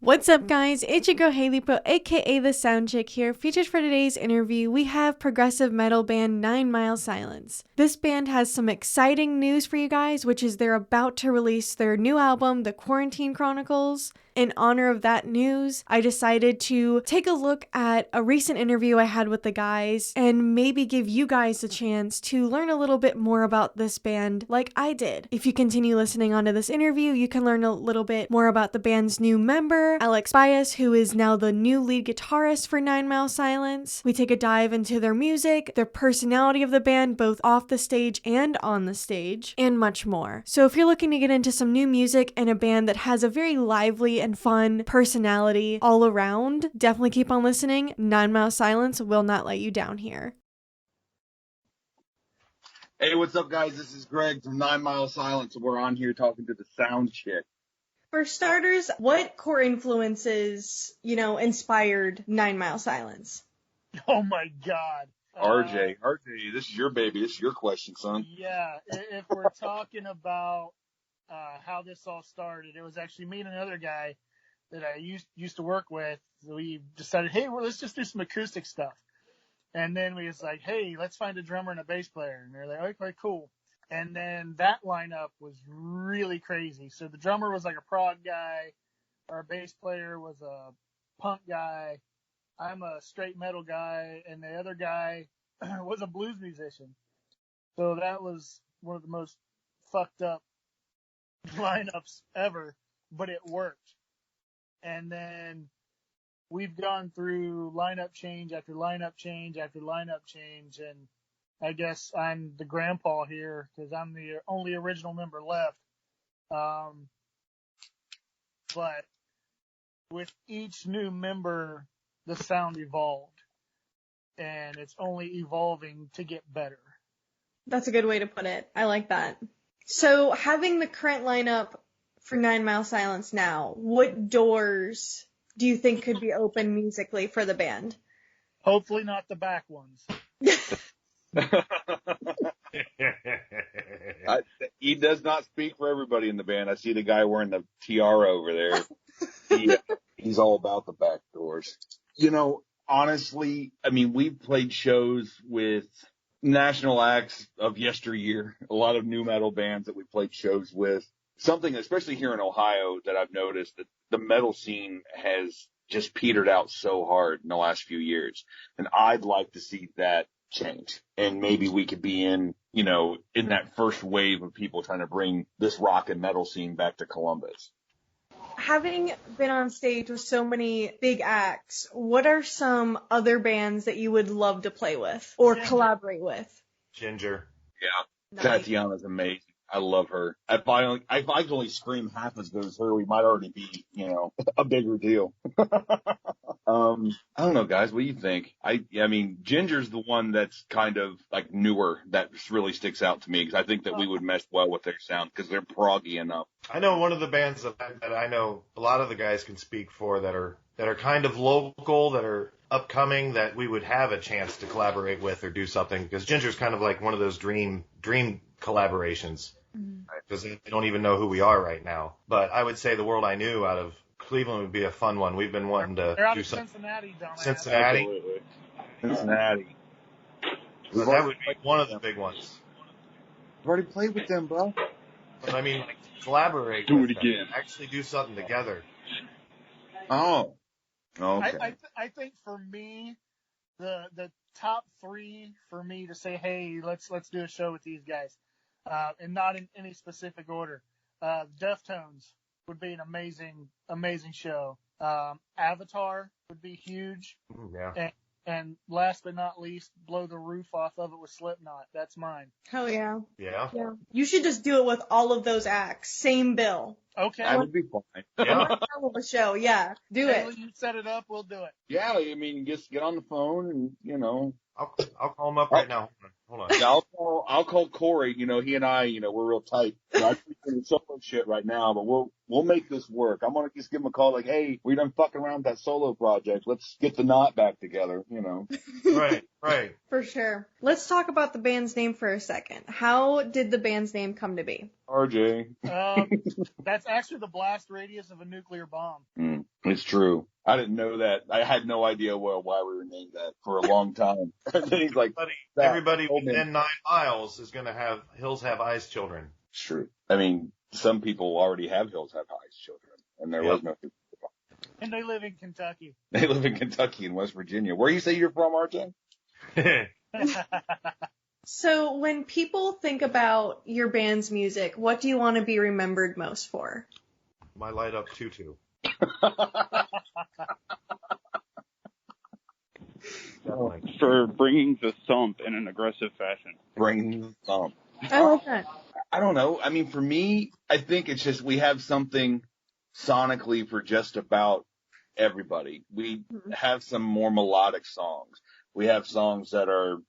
What's up, guys? It's your girl Haley Pro, aka the SoundChick here. Featured for today's interview, we have progressive metal band 9 Mile Silence. This band has some exciting news for you guys, which is they're about to release their new album, The Quarantine Chronicles. In honor of that news, I decided to take a look at a recent interview I had with the guys and maybe give you guys a chance to learn a little bit more about this band like I did. If you continue listening onto this interview, you can learn a little bit more about the band's new member, Alex Bias, who is now the new lead guitarist for 9 Mile Silence. We take a dive into their music, their personality of the band, both off the stage and on the stage, and much more. So if you're looking to get into some new music and a band that has a very lively and fun personality all around, definitely keep on listening. 9 Mile Silence will not let you down here. Hey, what's up, guys? This is Greg from 9 Mile Silence. We're on here talking to the SoundChick. For starters, what core influences, inspired 9 Mile Silence? Oh my God. RJ, this is your baby. This is your question, son. Yeah, if we're talking about how this all started, it was actually me and another guy that I used to work with. We decided, hey, well, let's just do some acoustic stuff. And then we was like, hey, let's find a drummer and a bass player. And they're like, okay, cool. And then that lineup was really crazy. So the drummer was like a prog guy. Our bass player was a punk guy. I'm a straight metal guy. And the other guy was a blues musician. So that was one of the most fucked up lineups ever, but it worked. And then we've gone through lineup change after lineup change after lineup change, and I guess I'm the grandpa here because I'm the only original member left. But with each new member, the sound evolved, and it's only evolving to get better. That's a good way to put it. I like that. So having the current lineup for 9 Mile Silence now, what doors do you think could be open musically for the band? Hopefully not the back ones. He does not speak for everybody in the band. I see the guy wearing the tiara over there. He's all about the back doors. Honestly, we've played shows with national acts of yesteryear, a lot of new metal bands that we played shows with. Something, especially here in Ohio, that I've noticed that the metal scene has just petered out so hard in the last few years. And I'd like to see that change. And maybe we could be in that first wave of people trying to bring this rock and metal scene back to Columbus. Having been on stage with so many big acts, what are some other bands that you would love to play with or collaborate with? Ginger. Yeah. Nice. Tatiana's amazing. I love her. If I could only scream half as good as her, we might already be, a bigger deal. I don't know, guys. What do you think? Ginger's the one that's kind of like newer that really sticks out to me because I think that we would mesh well with their sound because they're proggy enough. I know one of the bands that I know a lot of the guys can speak for that are kind of local, that are upcoming, that we would have a chance to collaborate with or do something because Ginger's kind of like one of those dream collaborations because they don't even know who we are right now. But I would say The World I Knew out of Cleveland would be a fun one. We've been wanting to They're out do of something. Cincinnati. Cincinnati. So that would be one of the big ones. I've already played with them, bro. But collaborate. Do with it them. again. Actually do something together. Oh. Okay. I think for me, the top three for me to say, hey, let's do a show with these guys, and not in any specific order. Deftones would be an amazing show. Avatar would be huge. Yeah. And last but not least, blow the roof off of it with Slipknot. That's mine. Hell yeah. Yeah. Yeah. You should just do it with all of those acts. Same bill. Okay. That would be fine. Yeah. Hell of a show. Yeah. Do it. You set it up, we'll do it. Yeah, just get on the phone and, I'll call him up right now. Hold on. Yeah, I'll call Corey. He and I, we're real tight. I'm doing solo shit right now, but we'll make this work. I'm gonna just give him a call, like, hey, we done fucking around with that solo project. Let's get the knot back together. Right. For sure. Let's talk about the band's name for a second. How did the band's name come to be? RJ. That's actually the blast radius of a nuclear bomb. It's true. I didn't know that. I had no idea why we were named that for a long time. And then he's like, everybody within 9 miles is going to have Hills Have Eyes children. It's true. I mean, some people already have Hills Have Eyes children, and there was no. And they live in Kentucky. They live in Kentucky and West Virginia. Where you say you're from, RJ? So when people think about your band's music, what do you want to be remembered most for? My light up tutu. For bringing the thump in an aggressive fashion. Bringing the thump. I love that. I don't know. I mean, for me, I think it's just we have something sonically for just about everybody. We have some more melodic songs. We have songs that are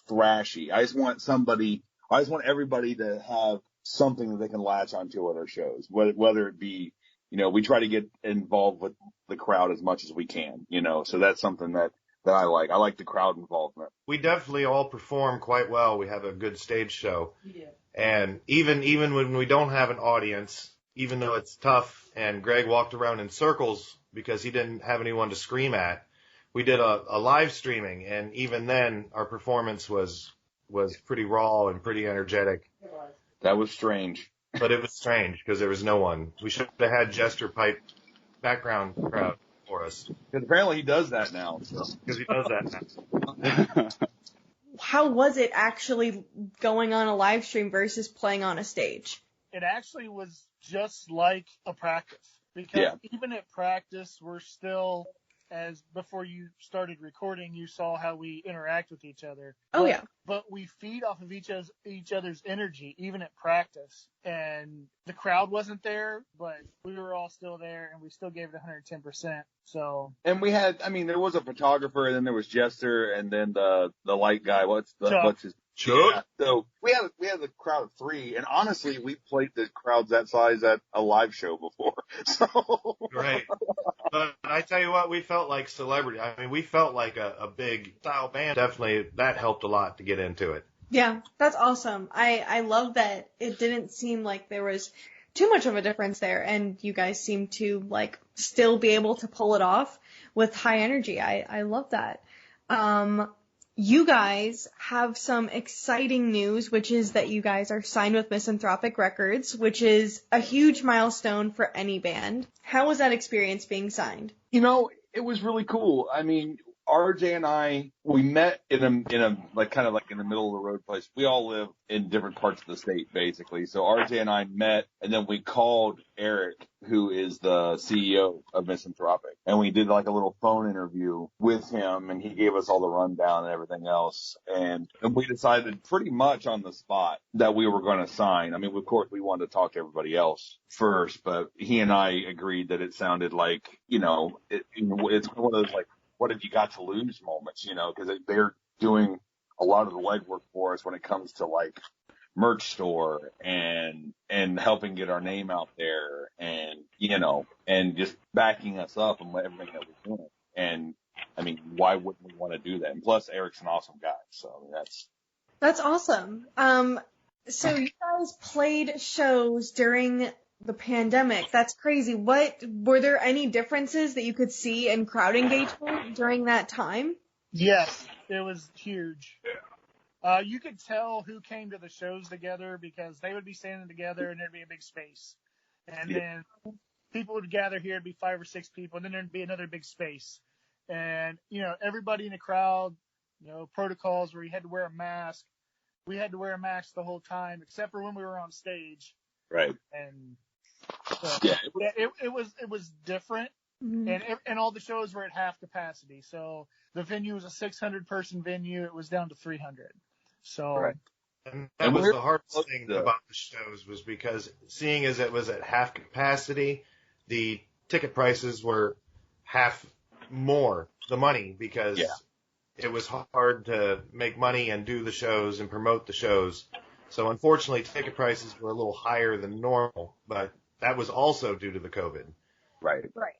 thrashy. I just want everybody to have something that they can latch onto at our shows, whether it be, we try to get involved with the crowd as much as we can, so that's something that I like. I like the crowd involvement. We definitely all perform quite well. We have a good stage show. Yeah. And even when we don't have an audience, even though it's tough and Greg walked around in circles because he didn't have anyone to scream at, we did a live streaming, and even then our performance was pretty raw and pretty energetic. That was strange. But it was strange because there was no one. We should have had Jester Pipe background crowd for us. Because apparently he does that now. Because he does that now. How was it actually going on a live stream versus playing on a stage? It actually was just like a practice. Because even at practice, we're still, as before you started recording, you saw how we interact with each other. But we feed off of each other's energy, even at practice. And the crowd wasn't there, but we were all still there, and we still gave it 110%. So. And we had, there was a photographer, and then there was Jester, and then the light guy. What's his? Chuck. Yeah. So we had the crowd of 3, and honestly, we played the crowds that size at a live show before. So. Right. But I tell you what, we felt like celebrity. We felt like a big style band. Definitely, that helped a lot to get into it. Yeah, that's awesome. I love that it didn't seem like there was too much of a difference there, and you guys seem to still be able to pull it off with high energy. I love that. You guys have some exciting news, which is that you guys are signed with Misanthropic Records, which is a huge milestone for any band. How was that experience being signed? It was really cool. RJ and I, we met in a kind of in the middle of the road place. We all live in different parts of the state, basically. So RJ and I met, and then we called Eric, who is the CEO of Misanthropic, and we did a little phone interview with him, and he gave us all the rundown and everything else. And we decided pretty much on the spot that we were going to sign. Of course, we wanted to talk to everybody else first, but he and I agreed that it sounded like, it's one of those what have you got to lose moments, because they're doing a lot of the legwork for us when it comes to merch store and helping get our name out there and, and just backing us up and everything that we're doing. And why wouldn't we want to do that? And plus Eric's an awesome guy. So that's awesome. So you guys played shows during the pandemic. That's crazy. Were there any differences that you could see in crowd engagement during that time? Yes, it was huge. You could tell who came to the shows together because they would be standing together and there'd be a big space. And then people would gather here, it'd be 5 or 6 people, and then there'd be another big space. And, everybody in the crowd, protocols where you had to wear a mask. We had to wear a mask the whole time, except for when we were on stage. Right. And so, it was different, and all the shows were at half capacity. So the venue was a 600-person venue. It was down to 300. So, right. And that was the hardest thing about the shows was because seeing as it was at half capacity, the ticket prices were half more the money because it was hard to make money and do the shows and promote the shows. So unfortunately, ticket prices were a little higher than normal, but that was also due to the COVID. Right. Right.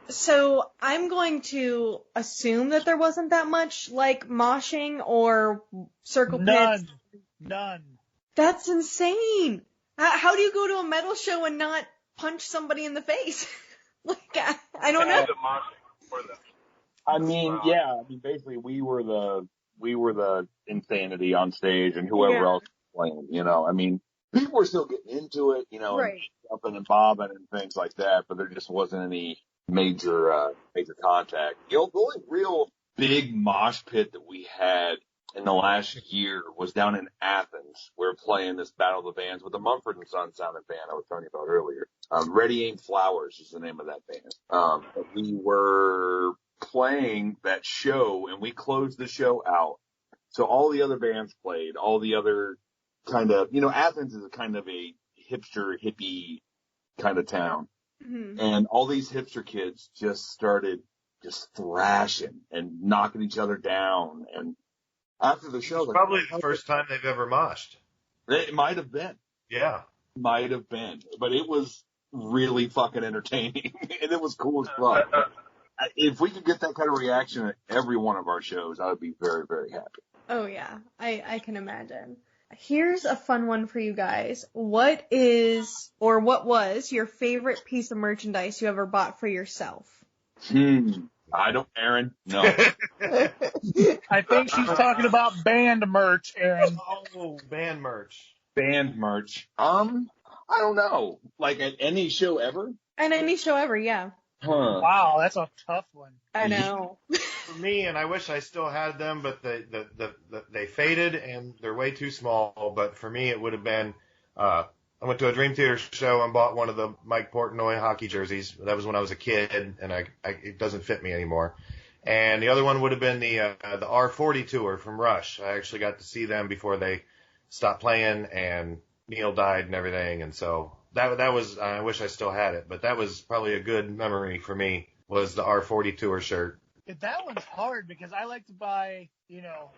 So I'm going to assume that there wasn't that much like moshing or circle pits. None. That's insane. How do you go to a metal show and not punch somebody in the face? Like I don't know. I mean, yeah. I mean, basically, we were the insanity on stage, and whoever else was playing. You know, I mean, people were still getting into it. You know, Right. and jumping and bobbing and things like that. But there just wasn't any major contact. The only real big mosh pit that we had in the last year was down in Athens. We were playing this Battle of the Bands with the Mumford and Sons sounding band I was telling you about earlier. Ready Aim Flowers is the name of that band. We were playing that show, and we closed the show out. So all the other bands played, all the other kind of, you know, Athens is a kind of a hipster, hippie kind of town. Mm-hmm. And all these hipster kids just started just thrashing and knocking each other down. And after the show, Probably the first time they've ever moshed. It might have been. Yeah. Might have been. But it was really fucking entertaining. And it was cool as fuck. If we could get that kind of reaction at every one of our shows, I would be very, very happy. Oh yeah, I can imagine. Here's a fun one for you guys. What is, or what was, your favorite piece of merchandise you ever bought for yourself? Aaron, no. I think she's talking about band merch, Aaron. Oh, band merch. Band merch. I don't know. Like at any show ever? At any show ever, yeah. Huh. Wow, that's a tough one. I know. For me, and I wish I still had them, but they faded and they're way too small. But for me, it would have been, I went to a Dream Theater show and bought one of the Mike Portnoy hockey jerseys. That was when I was a kid, and it doesn't fit me anymore. And the other one would have been the R40 tour from Rush. I actually got to see them before they stopped playing, and Neil died and everything. And so that was, I wish I still had it, but that was probably a good memory for me, was the R40 tour shirt. That one's hard because I like to buy, you know,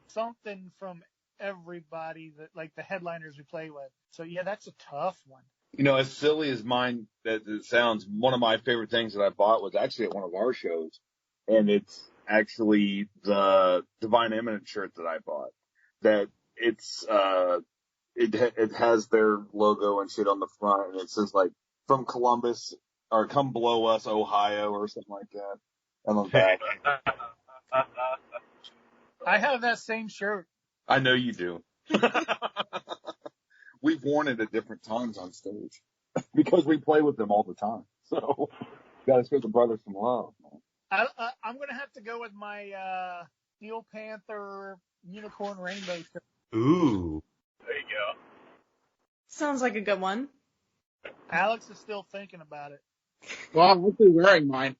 something from everybody that, like the headliners we play with. So yeah, that's a tough one. You know, as silly as mine that it sounds, one of my favorite things that I bought was actually at one of our shows, and it's actually the Divine Eminence shirt that I bought. That it's it has their logo and shit on the front, and it says like from Columbus or come below us, Ohio, or something like that. On the back. I have that same shirt. I know you do. We've worn it at different times on stage because we play with them all the time. So, gotta show the brothers some love, man. I'm gonna have to go with my Steel Panther Unicorn Rainbow shirt. Ooh. There you go. Sounds like a good one. Alex is still thinking about it. Well, I'm actually wearing mine.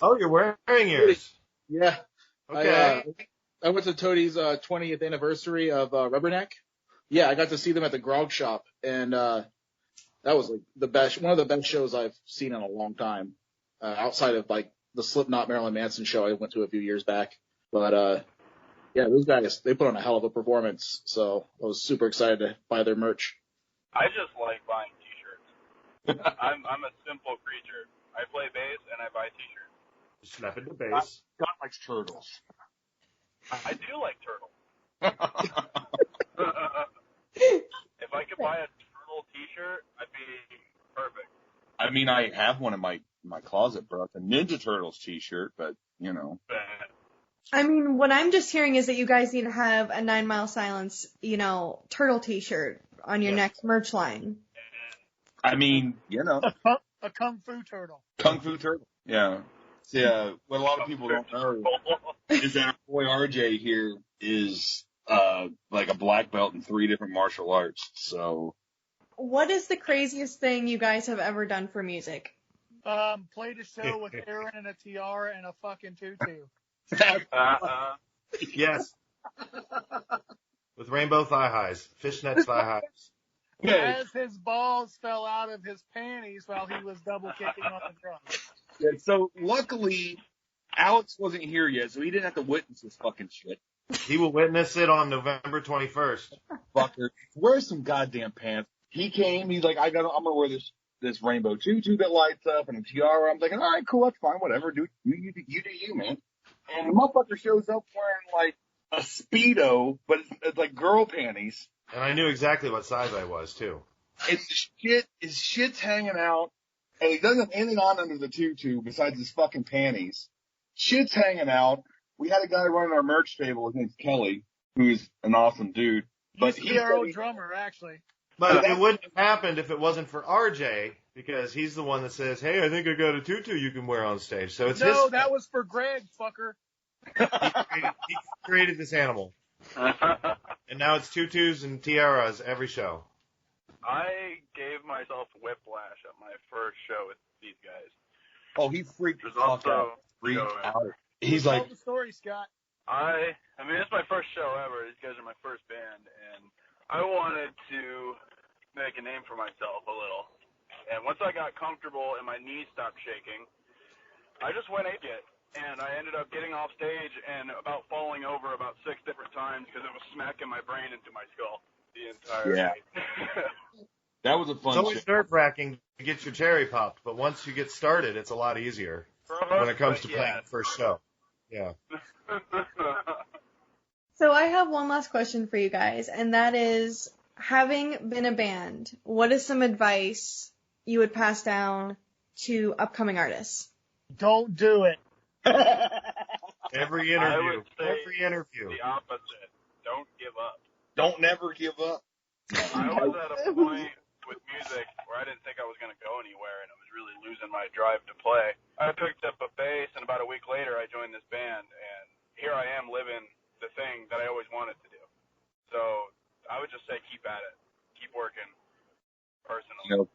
Oh, you're wearing yours. Yeah. Okay. I went to Toadie's 20th anniversary of Rubberneck. Yeah, I got to see them at the Grog Shop, and that was like one of the best shows I've seen in a long time. Outside of like the Slipknot Marilyn Manson show I went to a few years back. But yeah, those guys, they put on a hell of a performance, so I was super excited to buy their merch. I just like buying T-shirts. I'm a simple creature. I play bass and I buy T-shirts. Snap into bass. Scott likes turtles. I do like turtles. If I could buy a turtle T-shirt, I'd be perfect. I mean, I have one in my closet, bro. It's a Ninja Turtles T-shirt, but you know. I mean, what I'm just hearing is that you guys need to have a 9 Mile Silence, you know, turtle T-shirt on your next merch line. I mean, you know. A Kung Fu turtle. Kung Fu turtle. Yeah. See, what a lot of people don't know is that our boy RJ here is like a black belt in 3 different martial arts. So. What is the craziest thing you guys have ever done for music? Played a show with Aaron and a tiara and a fucking tutu. Yes. With rainbow thigh highs, fishnet thigh highs. As his balls fell out of his panties while he was double kicking on the drums. Yeah, so luckily, Alex wasn't here yet, so he didn't have to witness this fucking shit. He will witness it on November 21st. Fucker, wear some goddamn pants. He came. He's like, I'm gonna wear this rainbow tutu that lights up and a tiara. I'm thinking, all right, cool, that's fine, whatever. Do you do you, man? And the motherfucker shows up wearing like a Speedo, but it's like girl panties. And I knew exactly what size I was too. It's his shit's hanging out, and he doesn't have anything on under the tutu besides his fucking panties. Shit's hanging out. We had a guy running our merch table. His name's Kelly, who's an awesome dude. But He's our old drummer, actually. But it wouldn't have happened if it wasn't for RJ, because he's the one that says, hey, I think I got a tutu you can wear on stage. So it's his. No, that was for Greg, fucker. He created this animal. And now it's tutus and tiaras every show. I gave myself whiplash at my first show with these guys. Oh, he freaked There's the fuck also out. Freaked out. He's Tell like, the story, Scott. I mean, it's my first show ever. These guys are my first band, and I wanted to make a name for myself a little. And once I got comfortable and my knees stopped shaking, I just went ape it. And I ended up getting off stage and about falling over about 6 different times because it was smacking my brain into my skull the entire night. That was a fun It's always shit. nerve-wracking to get your cherry popped, but once you get started, it's a lot easier when it comes to playing the first show. Yeah. So I have one last question for you guys, and that is, having been a band, what is some advice you would pass down to upcoming artists? Don't do it. Every I interview. would say Every interview. the opposite. Don't give up. Don't never give up. I was at a point with music where I didn't think I was going to go anywhere, and I was really losing my drive to play. I picked up a bass, and about a week later, I joined this band, and here I am living the thing that I always wanted to do. So I would just say keep at it. Keep working, personally. You know,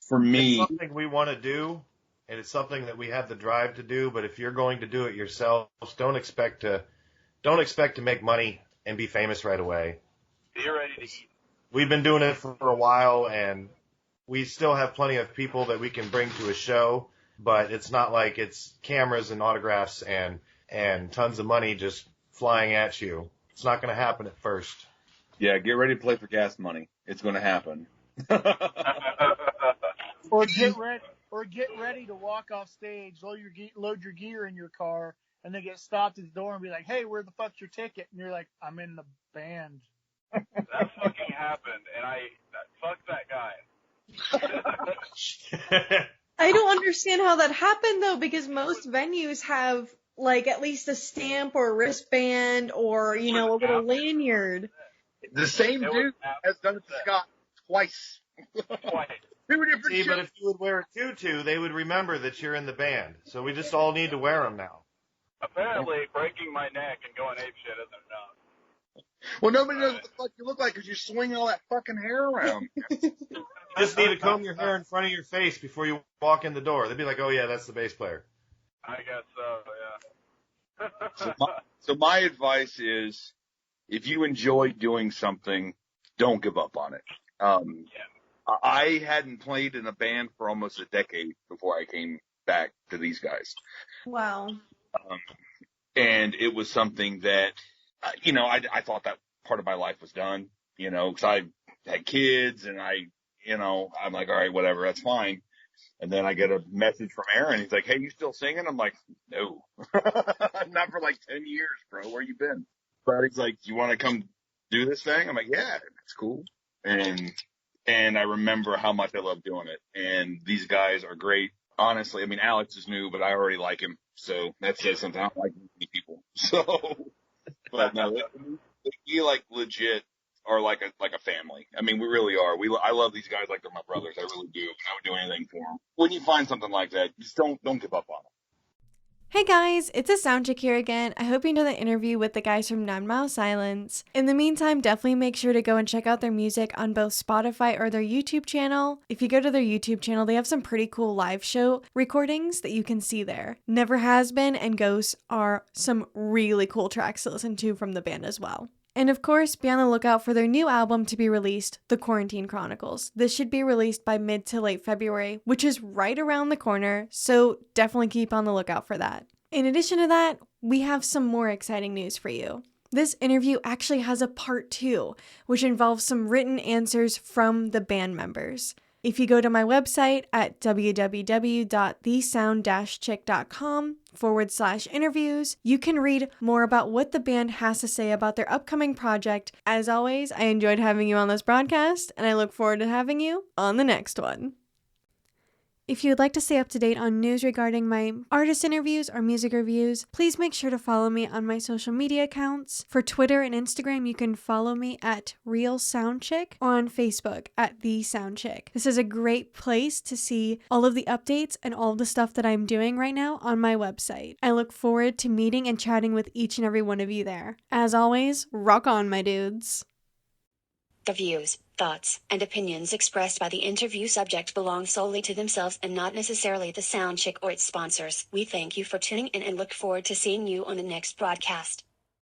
for me, It's something we want to do, and it's something that we have the drive to do, but if you're going to do it yourselves, don't expect to make money and be famous right away. Be ready to eat. We've been doing it for a while, and we still have plenty of people that we can bring to a show, but it's not like it's cameras and autographs and tons of money just flying at you. It's not going to happen at first. yeah, get ready to play for gas money. It's going to happen. Or get ready to walk off stage, load your gear in your car, and then get stopped at the door and be like, hey, where the fuck's your ticket? And you're like, I'm in the band. That fucking happened, and fuck that guy. I don't understand how that happened, though, because most venues have, like, at least a stamp or a wristband or, you know, a little lanyard. The same dude has done it to Scott twice. Twice. 2 different See, but shows. if you would wear a tutu, they would remember that you're in the band. So we just all need to wear them now. Apparently, breaking my neck and going apeshit isn't enough. Well, nobody knows what the fuck you look like because you're swinging all that fucking hair around. You just need to comb your hair in front of your face before you walk in the door. They'd be like, oh, yeah, that's the bass player. I guess so, yeah. So my advice is, if you enjoy doing something, don't give up on it. I hadn't played in a band for almost a decade before I came back to these guys. Wow. And it was something that, I thought that part of my life was done, because I had kids and I'm like, all right, whatever, that's fine. And then I get a message from Aaron. He's like, hey, you still singing? I'm like, no, not for like 10 years, bro. Where you been? But he's like, you want to come do this thing? I'm like, yeah, it's cool. And I remember how much I love doing it. And these guys are great. Honestly, I mean, Alex is new, but I already like him. So that says something. I don't like many people. So, but no, they like legit are like a family. I mean, we really are. I love these guys like they're my brothers. I really do. I would do anything for them. When you find something like that, just don't give up on it. Hey guys, it's a SoundChick here again. I hope you enjoyed the interview with the guys from 9 Mile Silence. In the meantime, definitely make sure to go and check out their music on both Spotify or their YouTube channel. If you go to their YouTube channel, they have some pretty cool live show recordings that you can see there. Never Has Been and Ghosts are some really cool tracks to listen to from the band as well. And of course, be on the lookout for their new album to be released, The Quarantine Chronicles. This should be released by mid to late February, which is right around the corner, so definitely keep on the lookout for that. In addition to that, we have some more exciting news for you. This interview actually has a part 2, which involves some written answers from the band members. If you go to my website at www.thesound-chick.com/interviews, you can read more about what the band has to say about their upcoming project. As always, I enjoyed having you on this broadcast, and I look forward to having you on the next one. If you would like to stay up to date on news regarding my artist interviews or music reviews, please make sure to follow me on my social media accounts. For Twitter and Instagram, you can follow me at Real SoundChick or on Facebook at The SoundChick. This is a great place to see all of the updates and all of the stuff that I'm doing right now on my website. I look forward to meeting and chatting with each and every one of you there. As always, rock on, my dudes. The views, thoughts, and opinions expressed by the interview subject belong solely to themselves and not necessarily the SoundChick or its sponsors. We thank you for tuning in and look forward to seeing you on the next broadcast.